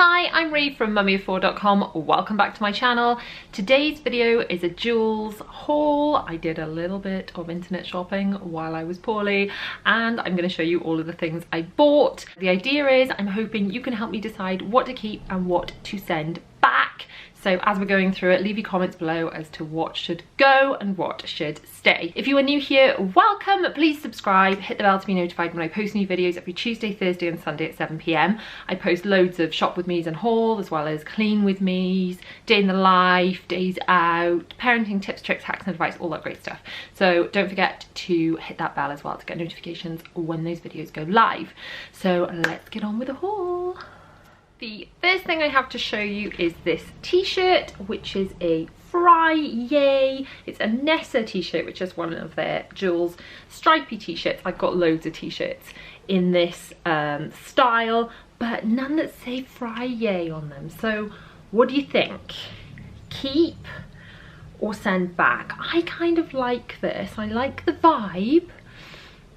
Hi, I'm Ree from mummyoffour.com. Welcome back to my channel. Today's video is a Joules haul. I did a little bit of internet shopping while I was poorly and I'm going to show you all of the things I bought. The idea is I'm hoping you can help me decide what to keep and what to send back. So as we're going through it, leave your comments below as to what should go and what should stay. If you are new here, welcome. Please subscribe, hit the bell to be notified when I post new videos every Tuesday, Thursday and Sunday at 7 PM. I post loads of shop with me's and haul, as well as clean with me's, day in the life, days out, parenting tips, tricks, hacks and advice, all that great stuff. So don't forget to hit that bell as well to get notifications when those videos go live. So let's get on with the haul. The first thing I have to show you is this t-shirt, which is a Friday. It's a Nessa t-shirt, which is one of their Joules stripy t-shirts. I've got loads of t-shirts in this style, but none that say Friday on them. So what do you think? Keep or send back? I kind of like this. I like the vibe.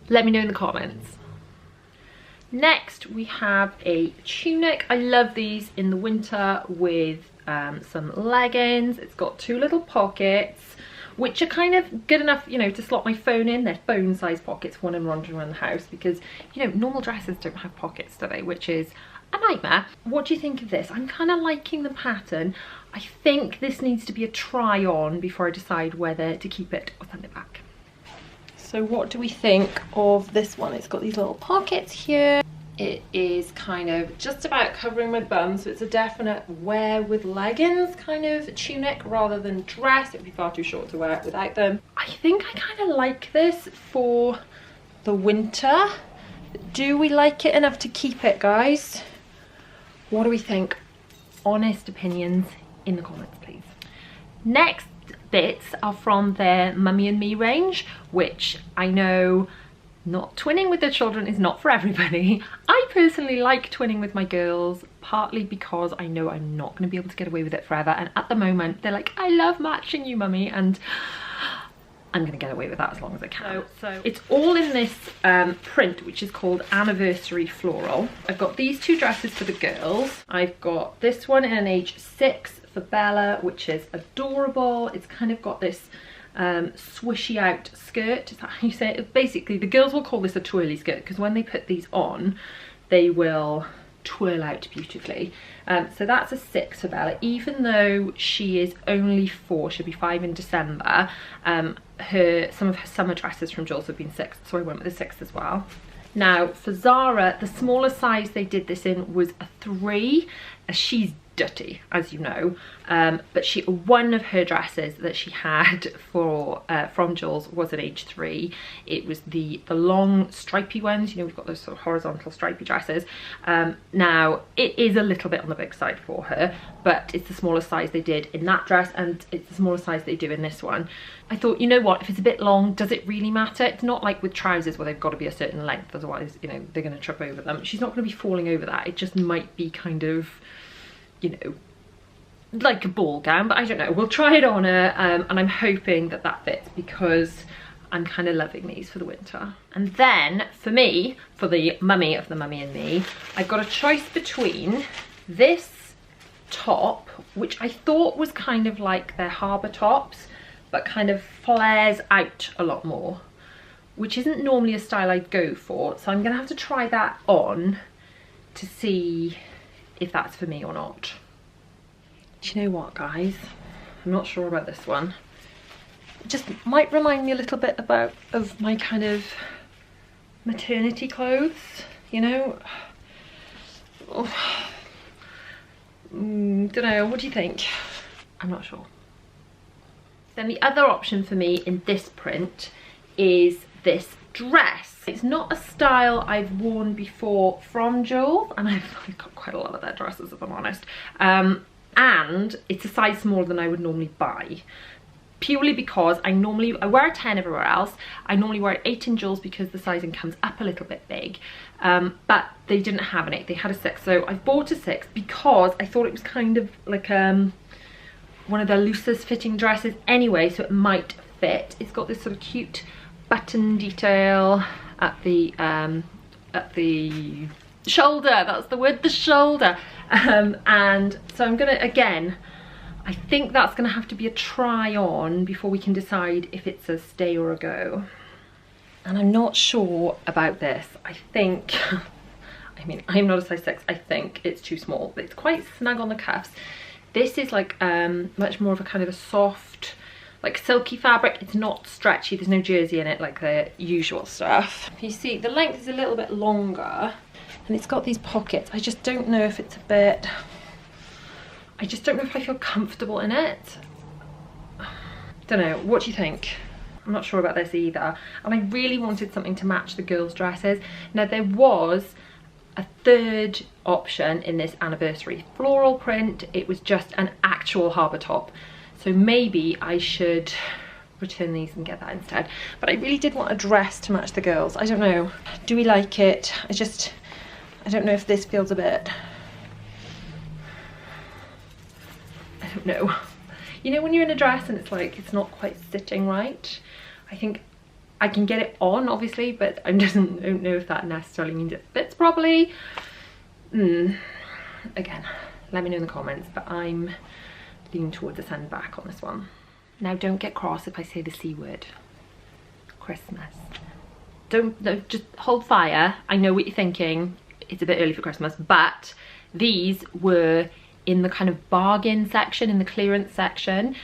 Let me know in the comments. Next we have a tunic. I love these in the winter with some leggings. It's got two little pockets which are kind of good enough, you know, to slot my phone in. They're phone size pockets when I'm wandering around the house because, you know, normal dresses don't have pockets, do they? Which is a nightmare. What do you think of this? I'm kind of liking the pattern. I think this needs to be a try on before I decide whether to keep it or send it back. So what do we think of this one? It's got these little pockets here. It is kind of just about covering my bum, so it's a definite wear with leggings kind of tunic rather than dress. It would be far too short to wear it without them. I think I kind of like this for the winter. Do we like it enough to keep it, guys? What do we think? Honest opinions in the comments, please. Next bits are from their Mummy and Me range, which I know not twinning with their children is not for everybody. I personally like twinning with my girls, partly because I know I'm not going to be able to get away with it forever, and at the moment they're like, I love matching you, mummy, and I'm going to get away with that as long as I can. So it's all in this print, which is called Anniversary Floral. I've got these two dresses for the girls. I've got this one in an age 6 for Bella, which is adorable. It's kind of got this swishy out skirt. Is that how you say it? Basically, the girls will call this a twirly skirt because when they put these on, they will twirl out beautifully. So that's a 6 for Bella, even though she is only 4. She'll be 5 in December. Some of her summer dresses from Joules have been 6, so I went with a 6 as well. Now for Zara, the smallest size they did this in was a 3. She's dirty, as you know, but one of her dresses that she had for from Joules was an age 3. It was the long stripy ones, you know, we've got those sort of horizontal stripy dresses. Now it is a little bit on the big side for her, but it's the smallest size they did in that dress and it's the smallest size they do in this one. I thought, you know what, if it's a bit long, does it really matter? It's not like with trousers where they've got to be a certain length, otherwise, you know, they're going to trip over them. She's not going to be falling over that. It just might be kind of, you know, like a ball gown, but I don't know. We'll try it on her and I'm hoping that that fits because I'm kind of loving these for the winter. And then for me, for the mummy of the Mummy and Me, I've got a choice between this top, which I thought was kind of like their harbour tops, but kind of flares out a lot more, which isn't normally a style I'd go for. So I'm gonna have to try that on to see if that's for me or not. Do you know what, guys? I'm not sure about this one. It just might remind me a little bit of my kind of maternity clothes, you know? Don't know, what do you think? I'm not sure. Then the other option for me in this print is this dress. It's not a style I've worn before from Joules, and I've got quite a lot of their dresses if I'm honest, and it's a size smaller than I would normally buy, purely because I wear a 10 everywhere else. I normally wear an 8 in Joules because the sizing comes up a little bit big, but they didn't have an 8, they had a 6, so I bought a 6 because I thought it was kind of like one of the loosest fitting dresses anyway, so it might fit. It's got this sort of cute button detail at the shoulder, that's the word, the shoulder. And so I'm gonna, again, I think that's gonna have to be a try on before we can decide if it's a stay or a go. And I'm not sure about this. I think, I mean, I'm not a size 6, I think it's too small, but it's quite snug on the cuffs. This is like much more of a kind of a soft, like silky fabric. It's not stretchy, there's no jersey in it like the usual stuff. You see the length is a little bit longer and it's got these pockets. I just don't know if it's a bit, I just don't know if I feel comfortable in it. Don't know, what do you think? I'm not sure about this either. And I really wanted something to match the girls' dresses. Now there was a third option in this anniversary floral print. It was just an actual harbour top. So maybe I should return these and get that instead. But I really did want a dress to match the girls. I don't know. Do we like it? I don't know if this feels a bit, I don't know. You know when you're in a dress and it's like, it's not quite sitting right? I think I can get it on, obviously, but I don't know if that necessarily means it fits properly. Again, let me know in the comments, but I'm leaning towards the send back on this one. Now, don't get cross if I say the C word. Christmas. No, just hold fire. I know what you're thinking. It's a bit early for Christmas, but these were in the kind of bargain section, in the clearance section.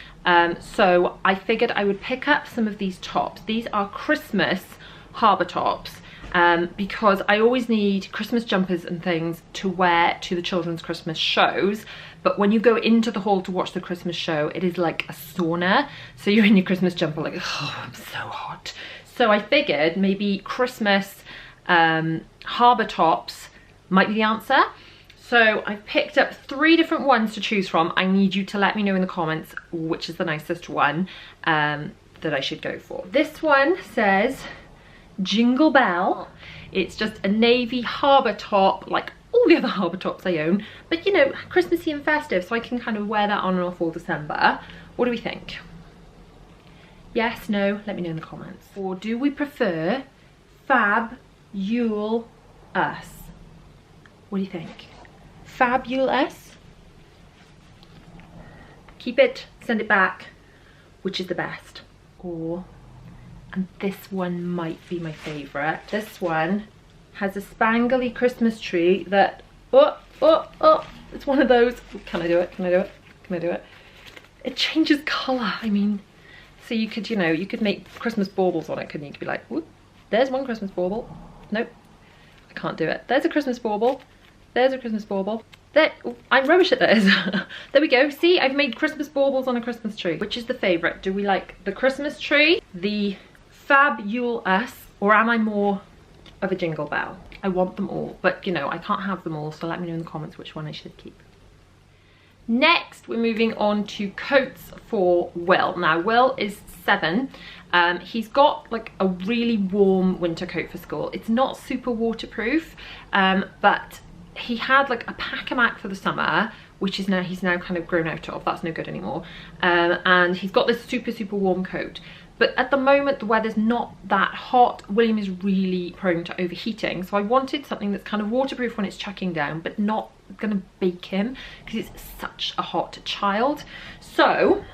So I figured I would pick up some of these tops. These are Christmas harbour tops because I always need Christmas jumpers and things to wear to the children's Christmas shows. But when you go into the hall to watch the Christmas show, it is like a sauna. So you're in your Christmas jumper like, oh, I'm so hot. So I figured maybe Christmas harbour tops might be the answer. So I've picked up 3 different ones to choose from. I need you to let me know in the comments which is the nicest one that I should go for. This one says Jingle Bell. It's just a navy harbour top, like all the other harbour tops I own, but you know, Christmassy and festive, so I can kind of wear that on and off all December. What do we think? Yes, no, let me know in the comments. Or do we prefer Fab Yule Us? What do you think? Fabulous. Keep it, send it back. Which is the best? Or, and this one might be my favourite. This one has a spangly Christmas tree that, it's one of those. Can I do it? Can I do it? Can I do it? It changes colour. I mean, so you could, you know, you could make Christmas baubles on it, couldn't you? You could be like, whoop, there's one Christmas bauble. Nope, I can't do it. There's a Christmas bauble. There's a Christmas bauble. There, I'm rubbish at this. There we go. See, I've made Christmas baubles on a Christmas tree. Which is the favourite? Do we like the Christmas tree, the Fabulous, or am I more of a Jingle Bell? I want them all, but you know, I can't have them all, so let me know in the comments which one I should keep. Next, we're moving on to coats for Will. Now, Will is 7. He's got like a really warm winter coat for school. It's not super waterproof, but he had like a pack-a-mac for the summer, which is now, he's now kind of grown out of. That's no good anymore. And he's got this super warm coat. But at the moment, the weather's not that hot. William is really prone to overheating. So I wanted something that's kind of waterproof when it's chucking down, but not gonna bake him because it's such a hot child. So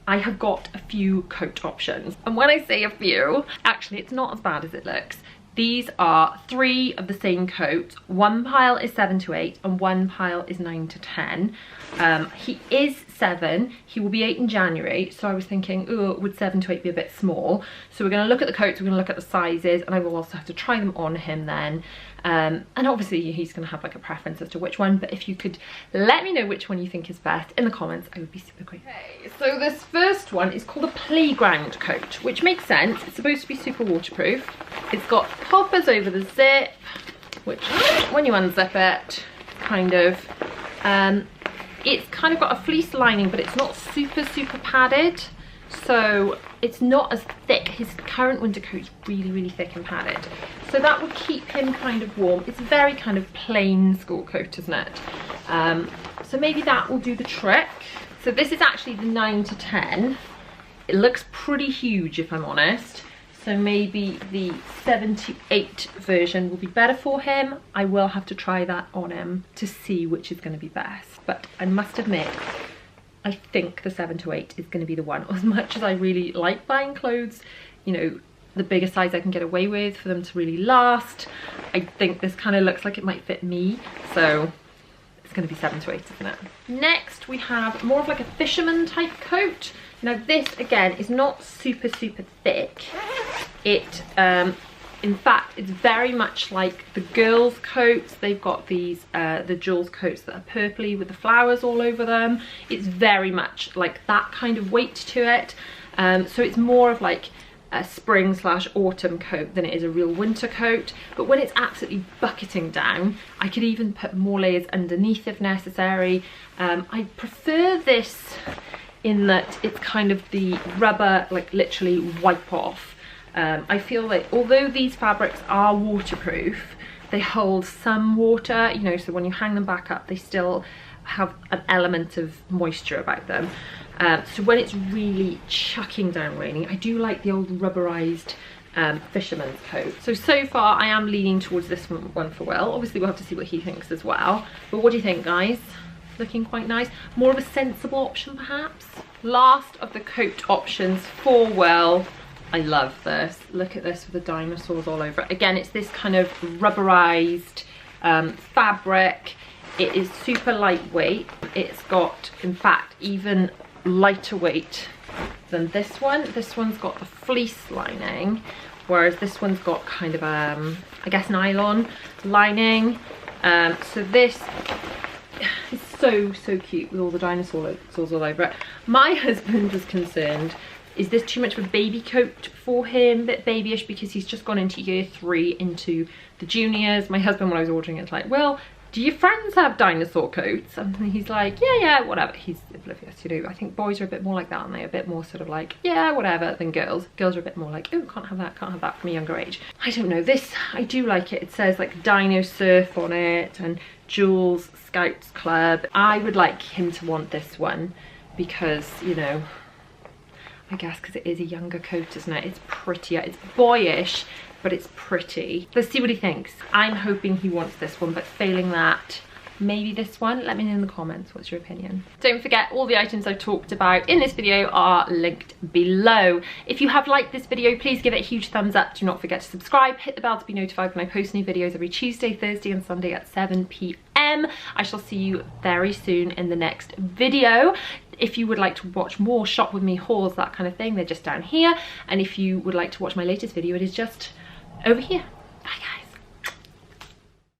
I have got a few coat options. And when I say a few, actually it's not as bad as it looks. These are 3 of the same coat. One pile is 7 to 8 and one pile is 9 to 10. He is 7, he will be 8 in January, so I was thinking, oh, would 7 to 8 be a bit small? So we're gonna look at the coats, we're gonna look at the sizes, and I will also have to try them on him then. And obviously he's gonna have like a preference as to which one, but if you could let me know which one you think is best in the comments, I would be super grateful. Okay, so this first one is called a playground coat, which makes sense. It's supposed to be super waterproof. It's got poppers over the zip, which when you unzip it, kind of, it's kind of got a fleece lining, but it's not super padded, so it's not as thick. His current winter coat is really thick and padded, so that would keep him kind of warm. It's a very kind of plain school coat, isn't it? So maybe that will do the trick. So this is actually the 9 to 10. It looks pretty huge, if I'm honest. So maybe the 78 version will be better for him. I will have to try that on him to see which is going to be best. But I must admit, I think the 7 to 8 is going to be the one. As much as I really like buying clothes, you know, the bigger size I can get away with for them to really last, I think this kind of looks like it might fit me. So it's going to be 7 to 8, isn't it? Next we have more of like a fisherman type coat. Now this again is not super thick. It in fact it's very much like the girls' coats. They've got these the Joules coats that are purpley with the flowers all over them. It's very much like that kind of weight to it. So it's more of like a spring / autumn coat than it is a real winter coat. But when it's absolutely bucketing down, I could even put more layers underneath if necessary. I prefer this in that it's kind of the rubber, like literally wipe off. I feel that although these fabrics are waterproof, they hold some water, you know, so when you hang them back up, they still have an element of moisture about them. So when it's really chucking down raining, I do like the old rubberized fisherman's coat. So far I am leaning towards this one for Will. Obviously we'll have to see what he thinks as well. But what do you think, guys? Looking quite nice. More of a sensible option perhaps. Last of the coat options for Will. I love this. Look at this with the dinosaurs all over it. Again, it's this kind of rubberized fabric. It is super lightweight. It's got, in fact, even lighter weight than this one. This one's got the fleece lining, whereas this one's got kind of I guess nylon lining. So this is so cute with all the dinosaurs all over it. My husband was concerned, is this too much of a baby coat for him, a bit babyish, because he's just gone into year 3 into the juniors. My husband, when I was ordering it, was like, well, do your friends have dinosaur coats? And he's like, yeah, whatever. He's oblivious, you know. I think boys are a bit more like that, aren't they? A bit more sort of like, yeah, whatever, than girls. Girls are a bit more like, oh, can't have that from a younger age. I don't know. This, I do like it. It says like Dino Surf on it and Joules Scouts Club. I would like him to want this one because, you know, I guess because it is a younger coat, isn't it? It's prettier. It's boyish, but it's pretty. Let's see what he thinks. I'm hoping he wants this one, but failing that, maybe this one. Let me know in the comments, what's your opinion? Don't forget, all the items I've talked about in this video are linked below. If you have liked this video, please give it a huge thumbs up. Do not forget to subscribe, hit the bell to be notified when I post new videos every Tuesday, Thursday and Sunday at 7 p.m. I shall see you very soon in the next video. If you would like to watch more shop with me hauls, that kind of thing, they're just down here. And if you would like to watch my latest video, it is just over here.